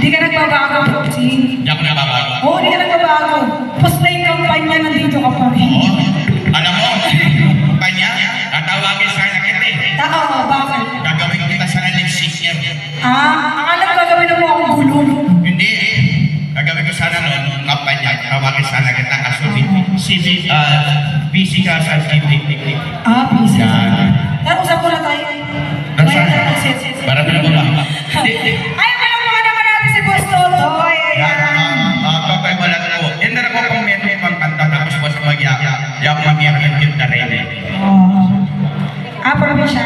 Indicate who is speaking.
Speaker 1: Hindi ka nagbabago, Bossing.
Speaker 2: Hindi ako nababago.
Speaker 1: Oo, hindi ka nagbabago. Basta yung kampanya, nandito ka pa rin.
Speaker 2: Oo. Alam mo, kumpanya, tatawagin sana kita eh.
Speaker 1: Oo, bakit?
Speaker 2: Gagawin kita sana ng singer.
Speaker 1: Akala ko gagawin mo akong gulong.
Speaker 2: Hindi eh. Gagawin ko sana noon, kampanya, tawagin sana kita kaso busy ka sa TV.
Speaker 1: Busy.
Speaker 2: Yan.
Speaker 1: Pero usap ko na tayo.
Speaker 2: Nasaan? Para na ba?
Speaker 1: Ay, walang mga naman natin si Boss Totoy.
Speaker 2: Totoy mo lang po. Yan na ako kung may pang kanta tapos mas mag-iyak na rin eh.
Speaker 1: Probinsya.